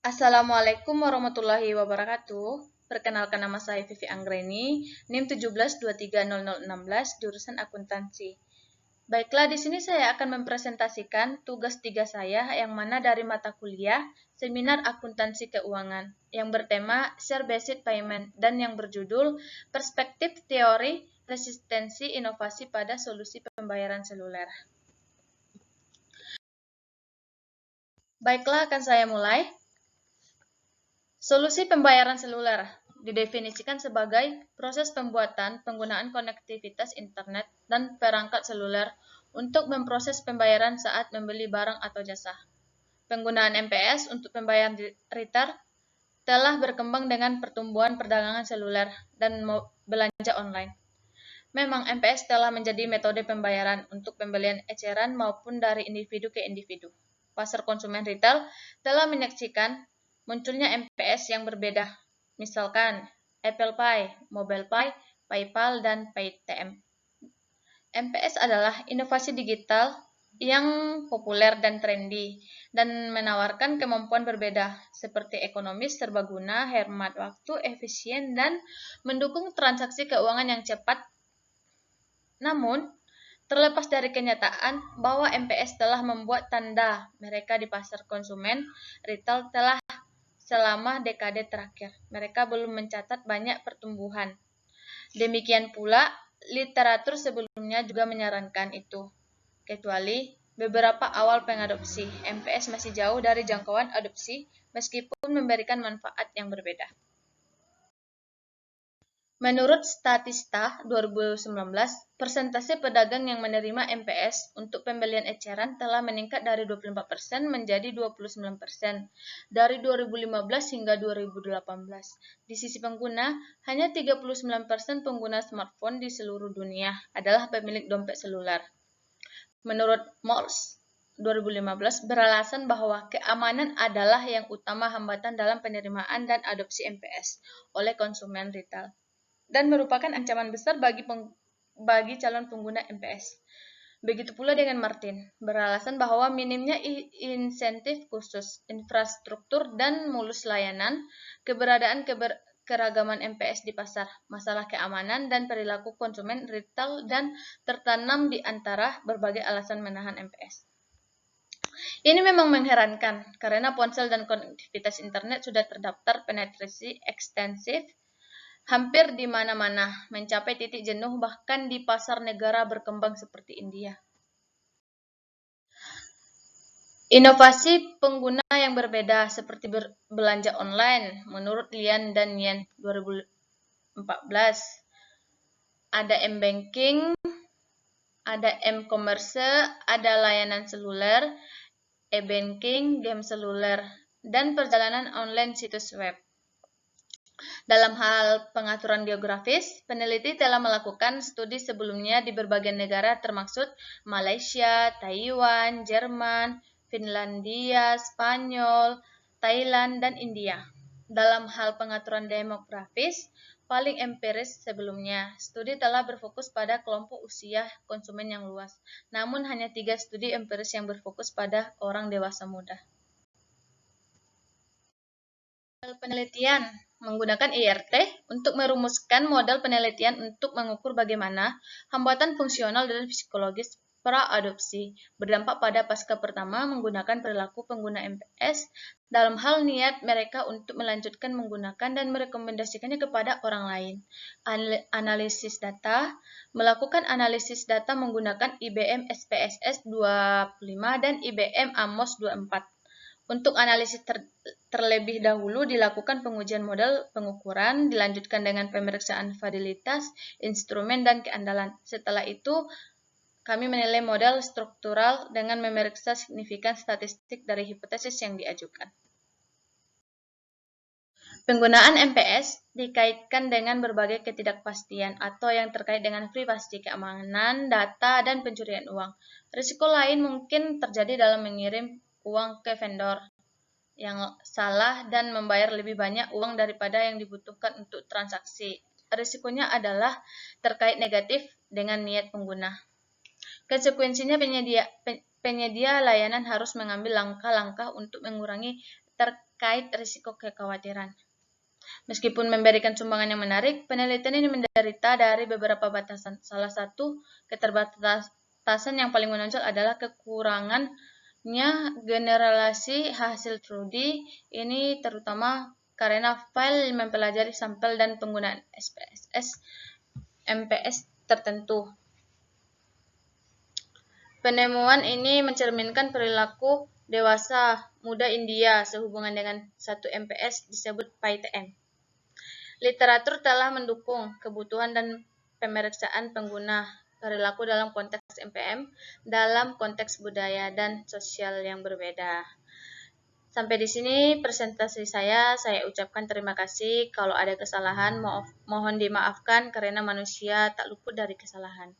Assalamualaikum warahmatullahi wabarakatuh. Perkenalkan, nama saya Vivi Anggreni, NIM 17230016, jurusan akuntansi. Baiklah, di sini saya akan mempresentasikan tugas 3 saya yang mana dari mata kuliah Seminar Akuntansi Keuangan yang bertema Share Based Payment dan yang berjudul Perspektif Teori Resistensi Inovasi pada Solusi Pembayaran Seluler. Baiklah, akan saya mulai. Solusi pembayaran seluler didefinisikan sebagai proses pembuatan penggunaan konektivitas internet dan perangkat seluler untuk memproses pembayaran saat membeli barang atau jasa. Penggunaan MPS untuk pembayaran retail telah berkembang dengan pertumbuhan perdagangan seluler dan belanja online. Memang MPS telah menjadi metode pembayaran untuk pembelian eceran maupun dari individu ke individu. Pasar konsumen retail telah menyaksikan munculnya MPS yang berbeda, misalkan Apple Pay, Mobile Pay, PayPal, dan Paytm. MPS adalah inovasi digital yang populer dan trendy, dan menawarkan kemampuan berbeda, seperti ekonomis, serbaguna, hemat waktu, efisien, dan mendukung transaksi keuangan yang cepat. Namun, terlepas dari kenyataan bahwa MPS telah membuat tanda mereka di pasar konsumen retail telah selama dekade terakhir, mereka belum mencatat banyak pertumbuhan. Demikian pula, literatur sebelumnya juga menyarankan itu, kecuali beberapa awal pengadopsi. MPS masih jauh dari jangkauan adopsi meskipun memberikan manfaat yang berbeda. Menurut Statista 2019, persentase pedagang yang menerima MPS untuk pembelian eceran telah meningkat dari 24% menjadi 29% dari 2015 hingga 2018. Di sisi pengguna, hanya 39% pengguna smartphone di seluruh dunia adalah pemilik dompet seluler. Menurut Morse 2015 beralasan bahwa keamanan adalah yang utama hambatan dalam penerimaan dan adopsi MPS oleh konsumen retail, dan merupakan ancaman besar bagi calon pengguna MPS. Begitu pula dengan Martin, beralasan bahwa minimnya insentif khusus, infrastruktur, dan mulus layanan, keberadaan keragaman MPS di pasar, masalah keamanan dan perilaku konsumen retail, dan tertanam di antara berbagai alasan menahan MPS. Ini memang mengherankan, karena ponsel dan konektivitas internet sudah terdaftar penetrasi ekstensif hampir di mana-mana, mencapai titik jenuh bahkan di pasar negara berkembang seperti India. Inovasi pengguna yang berbeda seperti belanja online, menurut Lian dan Yen 2014, ada M-Banking, ada M-Commerce, ada layanan seluler, e-banking, game seluler, dan perjalanan online situs web. Dalam hal pengaturan geografis, peneliti telah melakukan studi sebelumnya di berbagai negara termasuk Malaysia, Taiwan, Jerman, Finlandia, Spanyol, Thailand, dan India. Dalam hal pengaturan demografis, paling empiris sebelumnya, studi telah berfokus pada kelompok usia konsumen yang luas, namun hanya 3 studi empiris yang berfokus pada orang dewasa muda. Penelitian menggunakan IRT untuk merumuskan model penelitian untuk mengukur bagaimana hambatan fungsional dan psikologis pra-adopsi berdampak pada pasca pertama menggunakan perilaku pengguna MPS dalam hal niat mereka untuk melanjutkan menggunakan dan merekomendasikannya kepada orang lain. Analisis data melakukan analisis data menggunakan IBM SPSS 25 dan IBM Amos 24. Untuk analisis terlebih dahulu dilakukan pengujian model pengukuran, dilanjutkan dengan pemeriksaan validitas, instrumen, dan keandalan. Setelah itu, kami menilai model struktural dengan memeriksa signifikan statistik dari hipotesis yang diajukan. Penggunaan MPS dikaitkan dengan berbagai ketidakpastian atau yang terkait dengan privasi, keamanan, data, dan pencurian uang. Risiko lain mungkin terjadi dalam mengirim uang ke vendor yang salah dan membayar lebih banyak uang daripada yang dibutuhkan untuk transaksi. Risikonya adalah terkait negatif dengan niat pengguna. Konsekuensinya penyedia layanan harus mengambil langkah-langkah untuk mengurangi terkait risiko kekhawatiran. Meskipun memberikan sumbangan yang menarik, penelitian ini menderita dari beberapa batasan. Salah satu keterbatasan yang paling menonjol adalah kekurangannya generalisasi hasil studi ini, terutama karena file mempelajari sampel dan penggunaan MPS tertentu. Penemuan ini mencerminkan perilaku dewasa muda India sehubungan dengan satu MPS disebut PITM. Literatur telah mendukung kebutuhan dan pemeriksaan pengguna perilaku dalam konteks MPM, dalam konteks budaya dan sosial yang berbeda. Sampai di sini presentasi saya ucapkan terima kasih. Kalau ada kesalahan, mohon dimaafkan karena manusia tak luput dari kesalahan.